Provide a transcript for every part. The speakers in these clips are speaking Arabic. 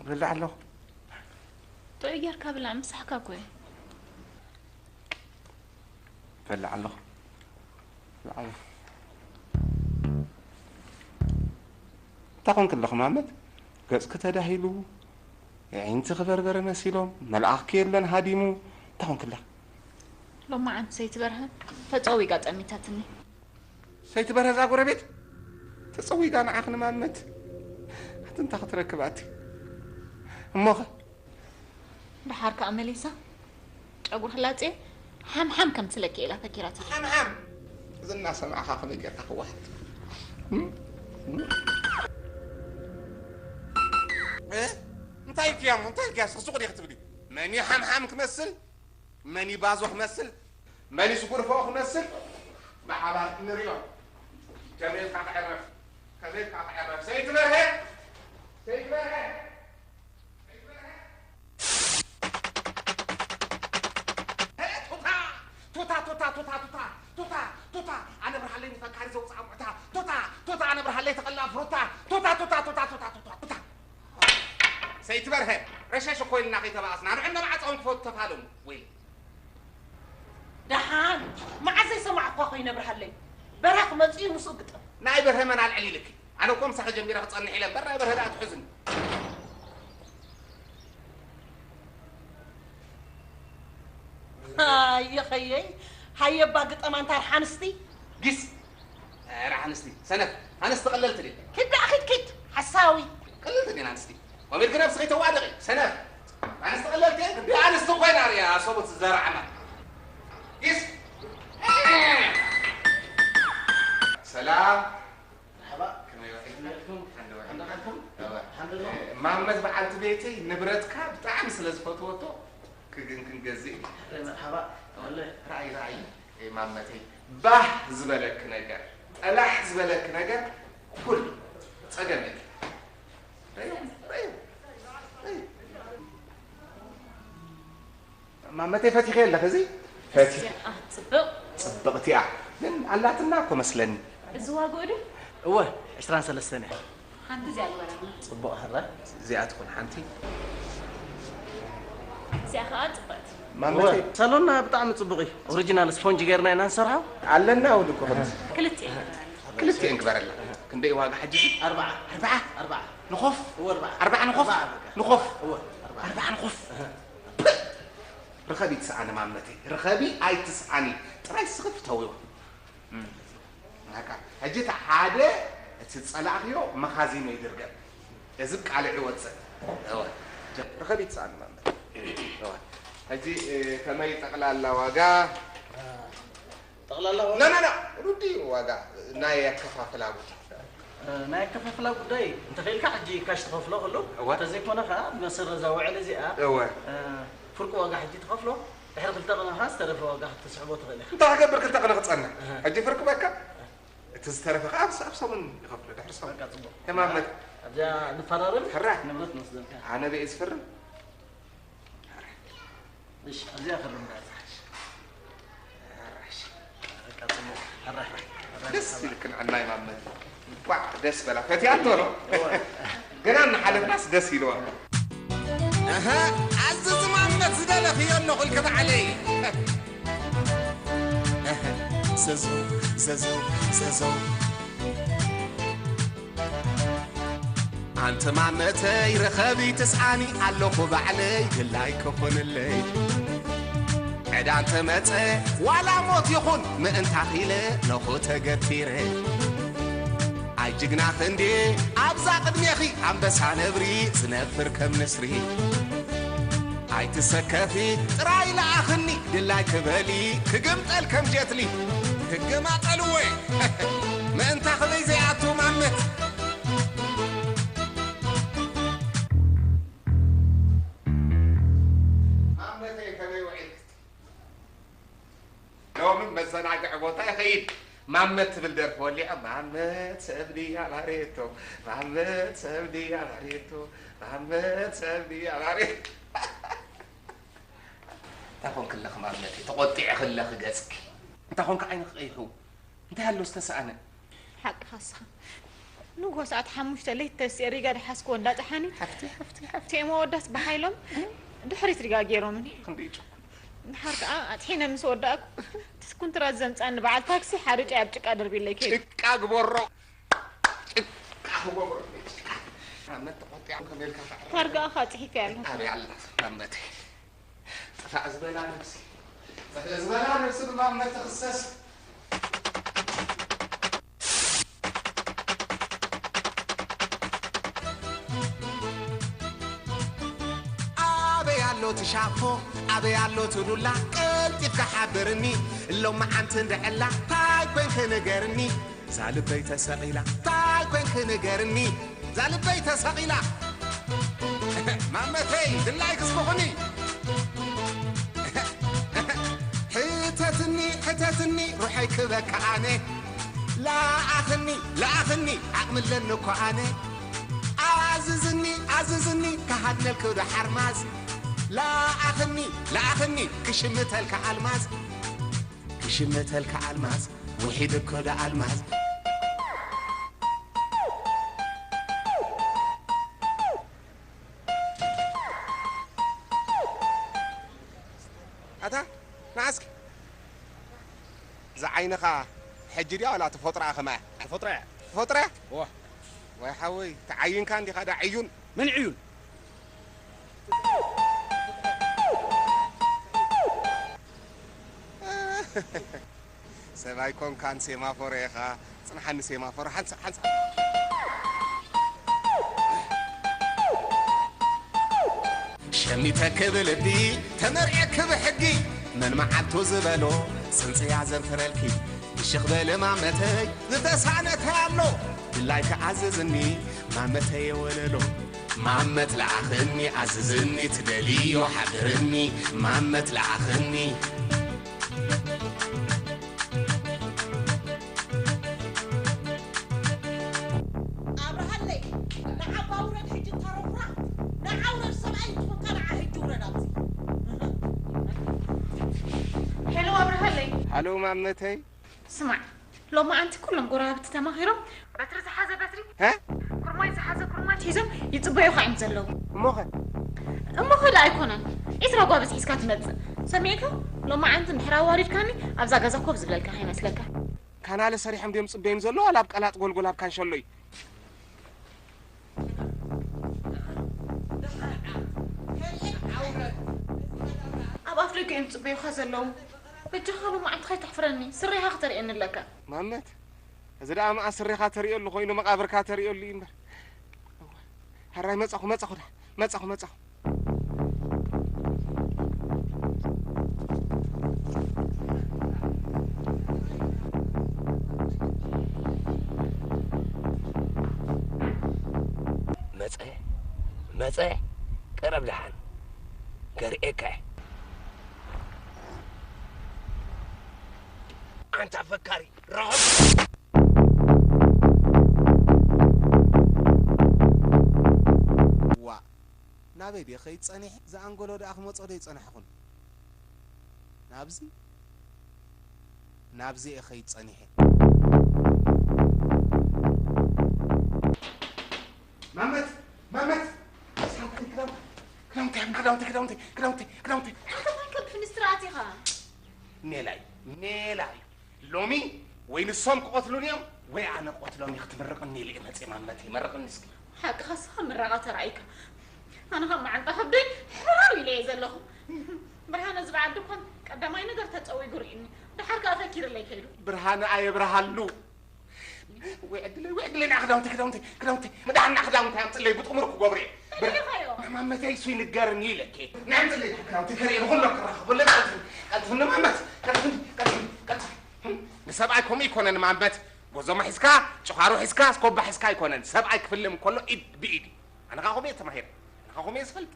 بلع له تغير كابل عم مسحكا كوي بلع له تاكون كلخ محمد قص كتداهيلو يعني انت خبربر مسيلهم ملعق كيلن هاديمو تاكون كلخ لو ما عند سيتبرها فتقوي قاط اميتاتني سيتبرها ذا قربيت تصوي كان عقل محمد حتى انت خطركباتي امخ بحركة أمليسا أقول خلاتي حم كم تلقي إلى فكرتي حم زلنا سمع خاف نجر أخو واحد إيه انتي كيام انتي كياس سوق لي ختبدي ماني حم كمسل ماني بازوخ مسل ماني سكور فوق مسل بحالات نريو كميل كاع عرف سيد مرهي توتا انا برح لي مفكر زوج عمتا توتا انا برح لي تقلع فروتا توتا سيد برهي رشاش كويل ناقي تبعسنا انا عندنا معصون فوت تفالم وي دحان ما عزي سمع قوي نبرح لي برق مزي مسقط ناي برهي من على لك انا كم صح جميره تصنحي له برا برهي لا تحزن يا خيي هيا باقط امان تاع حنستي قس راح انستي سنه انا استقللت لي كد اخذ كد حساوي قللتني انا انستي ومير كنا بسقيت وادغي سنه انا استقللت انا استقوين يا صوبة الزرع عمل قس سلام مرحبا كما يوحدكم الحمد لله محمد بعلت بيتي نبرتك بطعم سلازفتوتو كنجزي مرحبا والله راعي محمدي باه زبلك نجر ألح زبلك نجر كل تقمت محمدي فاتي خير لك زي فاتي صبقتي من علاتنا كو مسلني الزواج قولي هو 23 سنه حنت زي الورا صبق هره زي تكون حنتي زي خاط بات محمدي صالونا بطعم صبقي اوريجينال سبونج غيرنا هنا نسرحو علنا ودكو كلتي انكبر لنا كندي واقع حجي 4 نخف هو 4 4 نخف هو 4 نخف رخبي تسعاني محمدي رخبي اي تسعاني تراي سقف تويو هكا هجيت حاده تتصلاخيو مخازينو يدرغب يزق على عوض هو رخبي تسعاني محمدي هو هجي كما يتقلال واغا تقلال واغا لا ردي واغا ناي كفافلا ناي كفافلا قداي انت خيلك حجي كاش تخفلو كله تزيكونا خا مسر زاوعل زيا هو فرق واغا حجي تخفلو احرق التقنا خاص تعرف واغا تسحبو تغلي انت حاجه برك تقنا قصنا حجي فرق بك تسترف ابصر من يخفل دحرسو تمام جا نفررم حراك نمرت نصدم انا بيز فرم ايش ازي اخر من دس لكن عنا يا محمد واه دس بلا فتي عطولو قلنا حالف ناس دس يلوا اها عزز محمد زدله في انه الكب علي زازو انت محمد رخبي تسعاني علوكو بعلي دلاي كفن الليل عدا انت متى ولا موت يخون من انت خيله نخو تغفيره اي جغنا خندي ابزا قدميخي انبسا نبري زنفر كم نسري اي تسكفي تراي لاخني دلاي كبلي كقمطل كم جتلي كقمطلوي من انت خلي زياتو محمد يوم مثلا عقبوتا خيد محمد تبلدر فولي محمد سبدي على ريتو محمد سبدي على ريتو محمد سبدي على ريتو تكون كلخ محمد تقطع خلخ قسك انت هونك عينك ايهو انت هلو استسأنا حق خاصة نوغو ساعت حموشتا ليت تسيري قاعد حاسكو وندا طحاني حفتي ما وداس بحايلهم دحريت ريغا غيرومني خنديج نحرك اطحينا مس وداك تسكون ترازم صان بعد تاكسي حارج ابጭቃ دربي لك ጭቃ ግቦሮ ጭቃ ግቦሮ አመት ቆጥያው ከመልካ ታርጋ ኻጽሂት ያለው አብይ አላ አመት ተፈዝበላ ነፍሲ ተፈዝበላ ነፍሲ ማመት ተخصص يالو تشافو أبي يالو تدولا قلتي كحبرني لو ما أنت ندعلا تاي كوين كنجرني زال بيت سقيلا تاي كوين كنجرني زال بيت سقيلا مامتي دلايك اسمعني حتتني روحي كبك عني لا أخني أعمل لنكو عني عززني كهدنا الكود حرماز لا أخني كشمتلك الماز وحيد الكود الماز أتا ناسك زعينك حجريا ولا تفطر أخما فطرة واه ويا حوي تعين كان دي هذا عيون من عيون سباي كون كان سيمافور يا خا صنحني سيمافور حنس شميتك بلدي تمرعك بحقي من معدتو زبلو سنسي عزم فرلكي الشيخ بالمامتي زتسعنتها له بالله تعززني مامتي وللو مامت لعخني عززني تدليو حضرني مامت لعخني أبرهلي نعباورة حجي تروفرا نعاورة سبعين تفكر عهجي ورناتي حلو ابراهيم حلو مامتي اسمع لو ما انت كلهم قرابه تماهيرهم بتر زحازه بتري ها كرماي زحازه كرمات هيزم يطبيو خايم زلو مخ لا يكونن اسرا قابس اسكات مز سميكو لو ما انت نحرا وارد كاني ابزا غزا كوب زبللك هاي مسلك كان على صريحم ديم صبيم زلو ولا بقلاط غلغلاب كان شلوي اب افريقيا يصبيو خزلو بتخلو ما انت خاي تحفرني سريها خطر ان لك مامت اذا دا ما سريها تريو له خوينو مقابركا تريو لي امبر هراي مصخو مصخ قرب لحن قرئك أنت فكري رعب وا نابي دي خيت صنيح ذا انغولو دا اخمو صدي صنحكن نابزي خيت صنيح مامت كلامتي في الاستراتيجيه نيلاي لومي وين الصوم قتلوني وي انا قتلوني اختمرقني لي مصي مامتي مرقني اسكي حق خاصه من رغات رايك انا هم عند حبي حراري لي زلهم برهانه زبع دكان قداماي نجر تصوي غريني دحرك افكر لي كيلو برهانه اي برهالو وعدلي كداونتي مدحنا خداونتي امطلي بتقمرك غبري مامتي سوي نغرني لك نعمطلي كداونتي كريم كلك رخب ولا قلت مامت قلت نسبعكم يكونن مامت وزما حسكا شخارو حسكا سكوب حسكا يكونن سبعك فيلم كله ايد بايدي انا غاهم يتماهير غاهم يسفلت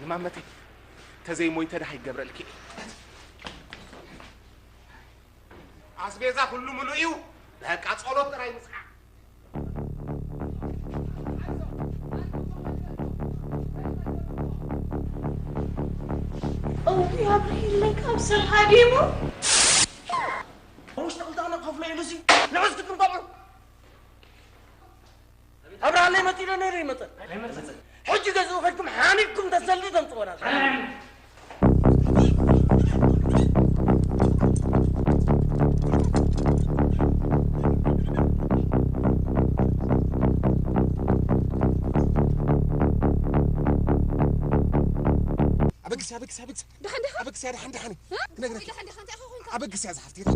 مامتي تزي موي تدحي جبرلكي عسبيزا كله ملوئيو لك أصولوت راي مسعى أوه يا ابراهيم لك أبصر حبيبو مش تقلت أنا قفل إلوزي نعوز تكون طبعا علي متينا نري متن حجي جزو خدكم حانيكم تسلي تنطونا أبكس دخن أبكس يا دحن دحني دخن أنت أخوك أبكس يا زحفتي أنت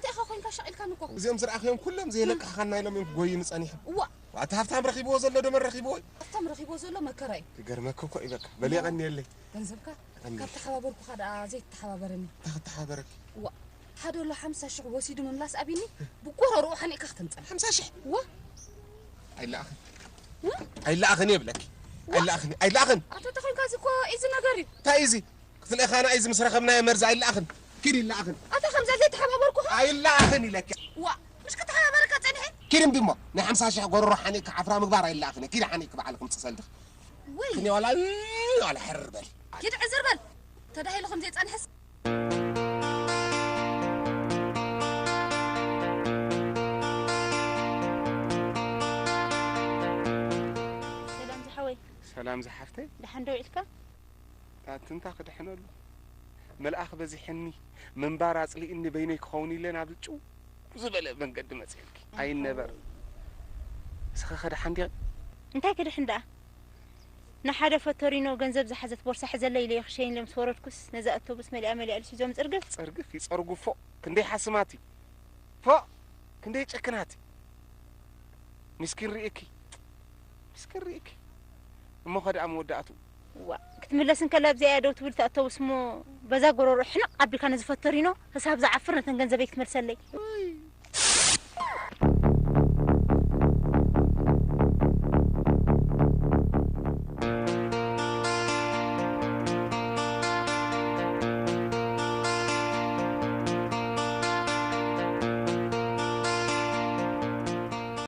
أخوك شقيل كانوا كو زيهم زرع أخيهم كلهم زي لك خلنا لهم يقوي نصانيهم وا وأتهفتهم رخيبو زلوا دم رخيبو أفتم رخيبو زلوا مكراي قرمك كوكو إبك بلي غني اللي تنزبك كاب تحبابرك خد زيت تحبابرني تحبابرك وا حدو له 5 شق وسيدو من لاس أبيني بقوه روحني كختنصل 5 شح وا أي لا أخي أي لا أخي يبلك أي لا أخي أتتخين كاسي كو إيزي نغاري تا إيزي قتل أخانا إيزي مسرخبنا يا مرز أي لا أخي كيري لا أخي أتخم زيت تحبابرك أي لا أخي لك وا مش كتحبابرك تنحي كيرم دمو نا 5 شح قرر روحني كعفرا مقبار أي لا أخي كيري حنيك بعلكم تصلدخ وي كني ولا حربل كده عزربل تدعي لكم زيت أنحس سلام زحفتي دحن دويلك تنتا كدحنلو ملأخ بزحني من بار أصلي إني بينك خوني لنا بتشو زبالة بنقد مسيرك أي نبر سخ دحندي أنت كده حندا نحدا فتورينو جنزب زحزت بورصة حزة ليلة يخشين لهم صورة كوس نزقته بس ملي أملي ألش زوم صرقف يصرقوا فوق كندي حسماتي فوق كندي تشكناتي مسكين ريكي ما خد عم ودعته وا كتملسن كلا بزي أدو تقول تأتو اسمه بزاقرو رحنا قبل كان زفتورينو حساب زعفرنا تنجنزبيك تمرسلي